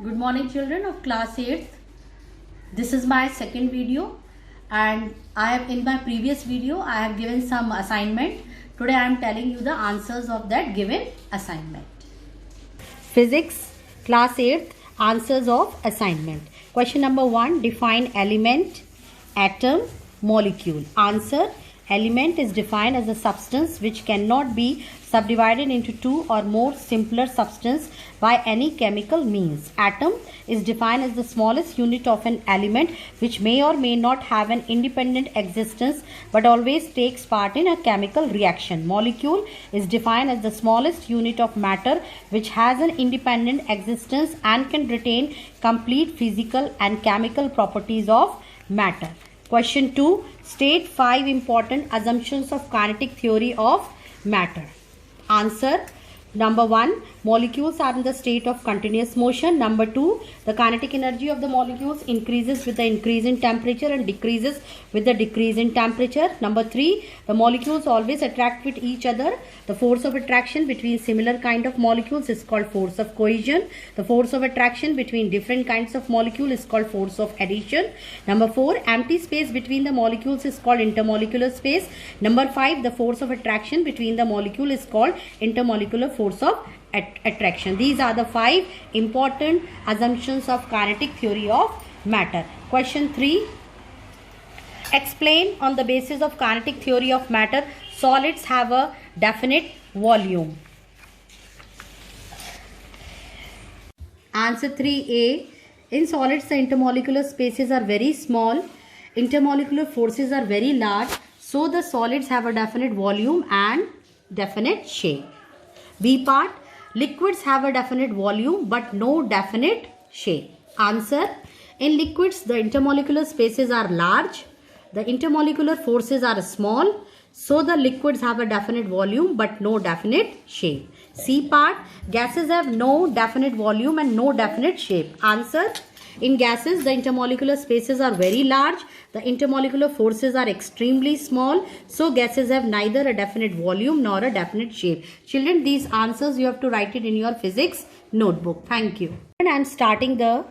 Good morning children of class 8th. This is my second video and in my previous video I have given some assignment. Today I am telling you the answers of that given assignment. Physics class 8th answers of assignment. Question number 1, define element, atom, molecule. Answer: element is defined as a substance which cannot be subdivided into two or more simpler substances by any chemical means. Atom is defined as the smallest unit of an element which may or may not have an independent existence but always takes part in a chemical reaction. Molecule is defined as the smallest unit of matter which has an independent existence and can retain complete physical and chemical properties of matter. Question 2. State 5 important assumptions of kinetic theory of matter. Answer: number 1, molecules are in the state of continuous motion. Number 2, the kinetic energy of the molecules increases with the increase in temperature and decreases with the decrease in temperature. Number 3, the molecules always attract with each other. The force of attraction between similar kind of molecules is called force of cohesion. The force of attraction between different kinds of molecule is called force of addition. Number 4, empty space between the molecules is called intermolecular space. Number 5, the force of attraction between the molecule is called intermolecular force of attraction. These are the 5 important assumptions of kinetic theory of matter. Question 3. Explain on the basis of kinetic theory of matter, solids have a definite volume. Answer 3A. In solids, the intermolecular spaces are very small. Intermolecular forces are very large. So the solids have a definite volume and definite shape. B part. Liquids have a definite volume but no definite shape. Answer: in liquids the intermolecular spaces are large, the intermolecular forces are small, so the liquids have a definite volume but no definite shape. C part. Gases have no definite volume and no definite shape. Answer: in gases the intermolecular spaces are very large, the intermolecular forces are extremely small, so gases have neither a definite volume nor a definite shape. Children, these answers you have to write it in your physics notebook. Thank you. And I am starting the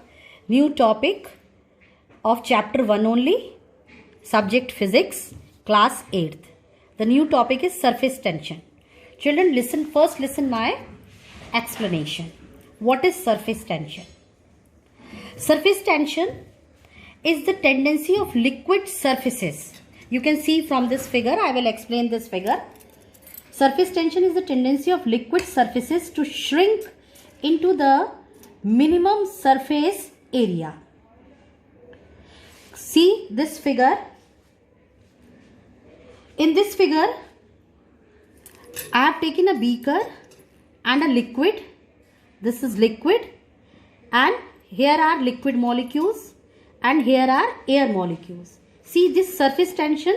new topic of chapter 1 only, subject physics, class 8th. The new topic is surface tension. Children, listen my explanation. What is surface tension? Surface tension is the tendency of liquid surfaces. You can see from this figure, I will explain this figure. Surface tension is the tendency of liquid surfaces to shrink into the minimum surface area. See this figure. In this figure, I have taken a beaker and a liquid. This is liquid, and here are liquid molecules and here are air molecules. See this surface tension,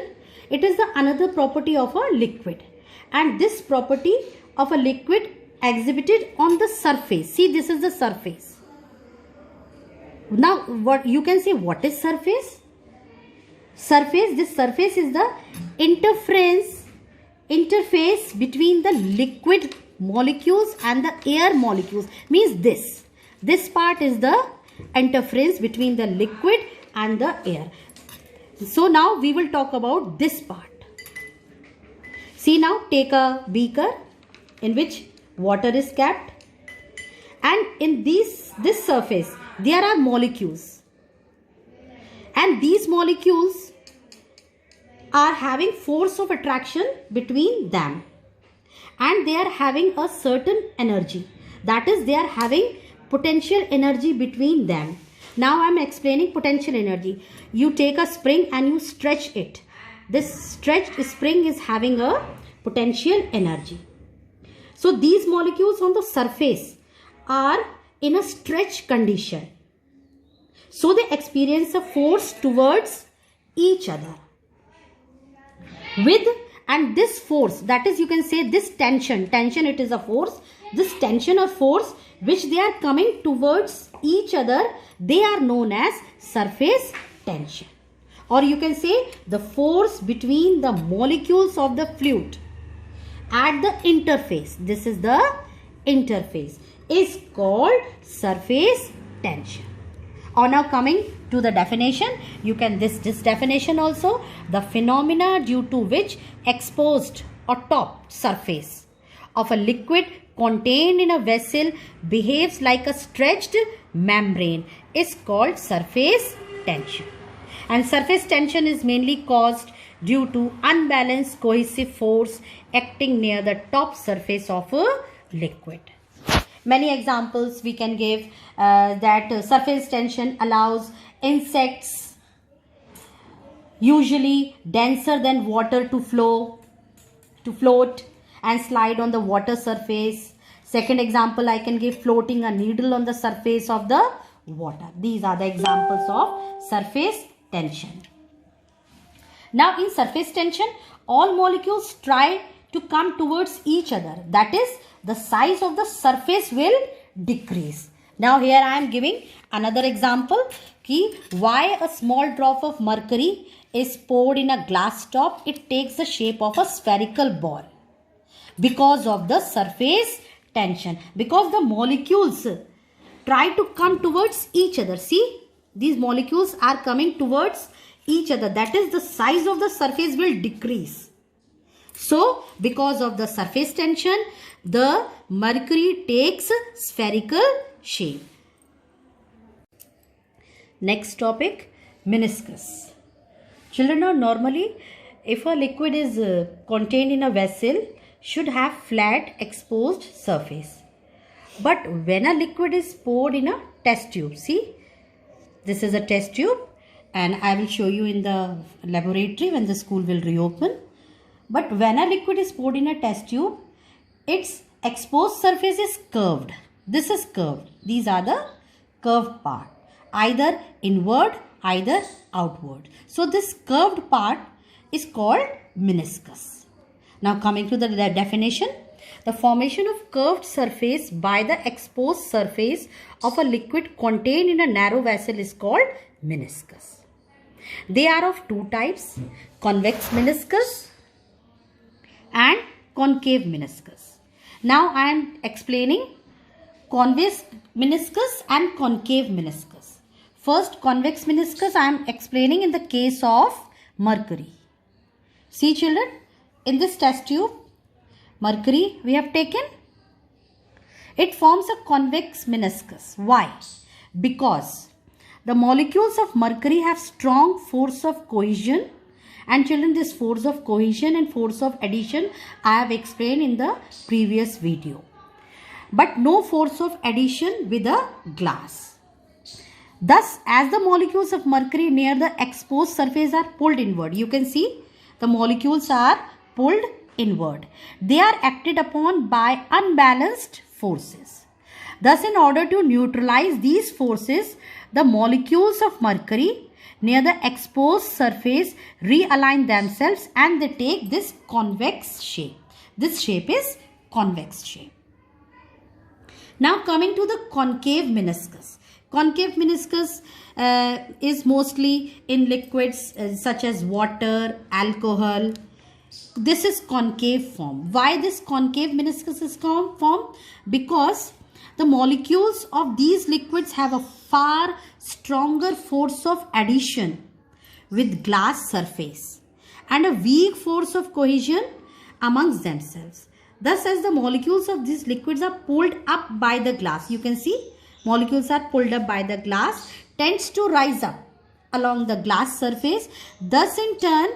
it is the another property of a liquid, and this property of a liquid exhibited on the surface. See, this is the surface. Now what you can say, what is surface? This surface is the interface between the liquid molecules and the air molecules. Means this part is the interference between the liquid and the air. So now we will talk about this part. See, now take a beaker in which water is kept, and in this surface there are molecules, and these molecules are having force of attraction between them, and they are having a certain energy, that is they are having potential energy between them. Now I am explaining potential energy. You take a spring and you stretch it. This stretched spring is having a potential energy. So these molecules on the surface are in a stretch condition, so they experience a force towards each other. And this force, that is, you can say this tension it is a force. This tension or force which they are coming towards each other, they are known as surface tension. Or you can say the force between the molecules of the fluid at the interface. This is the interface, is called surface tension. Or now coming to the definition, you can this definition also, the phenomena due to which exposed or top surface of a liquid contained in a vessel behaves like a stretched membrane is called surface tension. And surface tension is mainly caused due to unbalanced cohesive force acting near the top surface of a liquid. Many examples we can give that surface tension allows insects usually denser than water to float and slide on the water surface. Second example I can give, floating a needle on the surface of the water. These are the examples of surface tension. Now in surface tension, all molecules try to come towards each other. That is, the size of the surface will decrease. Now here I am giving another example ki why a small drop of mercury is poured in a glass top. It takes the shape of a spherical ball because of the surface tension. Because the molecules try to come towards each other. See, these molecules are coming towards each other. That is, the size of the surface will decrease. So, because of the surface tension, the mercury takes spherical shape. Next topic, meniscus. Children, are normally, if a liquid is contained in a vessel, should have flat exposed surface. But when a liquid is poured in a test tube, see, this is a test tube and I will show you in the laboratory when the school will reopen. But when a liquid is poured in a test tube, its exposed surface is curved. This is curved. These are the curved part, either inward, either outward. So this curved part is called meniscus. Now coming to the definition, the formation of curved surface by the exposed surface of a liquid contained in a narrow vessel is called meniscus. They are of two types, convex meniscus and concave meniscus. Now I am explaining convex meniscus and concave meniscus. First, convex meniscus I am explaining in the case of mercury. See children, in this test tube, mercury we have taken. It forms a convex meniscus. Why? Because the molecules of mercury have strong force of cohesion. And children, this force of cohesion and force of adhesion I have explained in the previous video. But no force of adhesion with a glass. Thus, as the molecules of mercury near the exposed surface are pulled inward, you can see the molecules are pulled inward. They are acted upon by unbalanced forces. Thus, in order to neutralize these forces, the molecules of mercury near the exposed surface realign themselves and they take this convex shape. This shape is convex shape. Now coming to the concave meniscus. Concave meniscus is mostly in liquids such as water, alcohol. This is concave form. Why this concave meniscus is formed? Because the molecules of these liquids have a far stronger force of adhesion with glass surface and a weak force of cohesion amongst themselves. Thus, as the molecules of these liquids are pulled up by the glass, you can see molecules are pulled up by the glass, tends to rise up along the glass surface. Thus, in turn,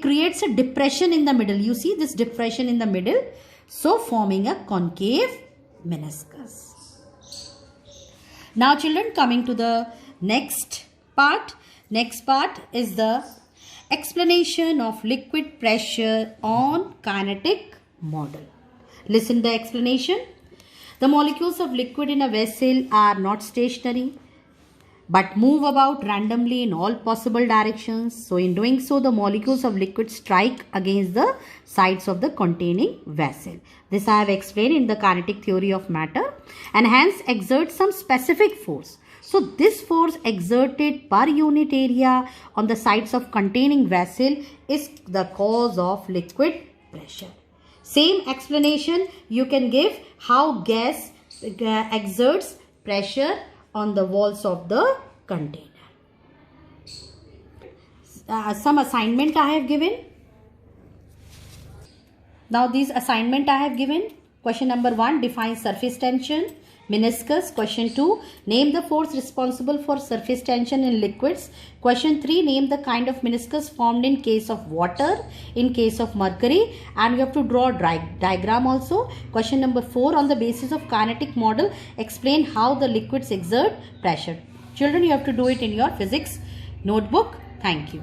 creates a depression in the middle. You see this depression in the middle. So, forming a concave meniscus. Now children, coming to the next part. Next part is the explanation of liquid pressure on kinetic model. Listen the explanation. The molecules of liquid in a vessel are not stationary but move about randomly in all possible directions. So in doing so, the molecules of liquid strike against the sides of the containing vessel. This I have explained in the kinetic theory of matter and hence exert some specific force. So this force exerted per unit area on the sides of containing vessel is the cause of liquid pressure. Same explanation you can give how gas exerts pressure on the walls of the container. Some assignment I have given. Now these assignment I have given. Question number 1, define surface tension, meniscus. Question 2, name the force responsible for surface tension in liquids. Question 3, name the kind of meniscus formed in case of water, in case of mercury, and you have to draw a diagram also. Question number 4, on the basis of kinetic model, explain how the liquids exert pressure. Children, you have to do it in your physics notebook. Thank you.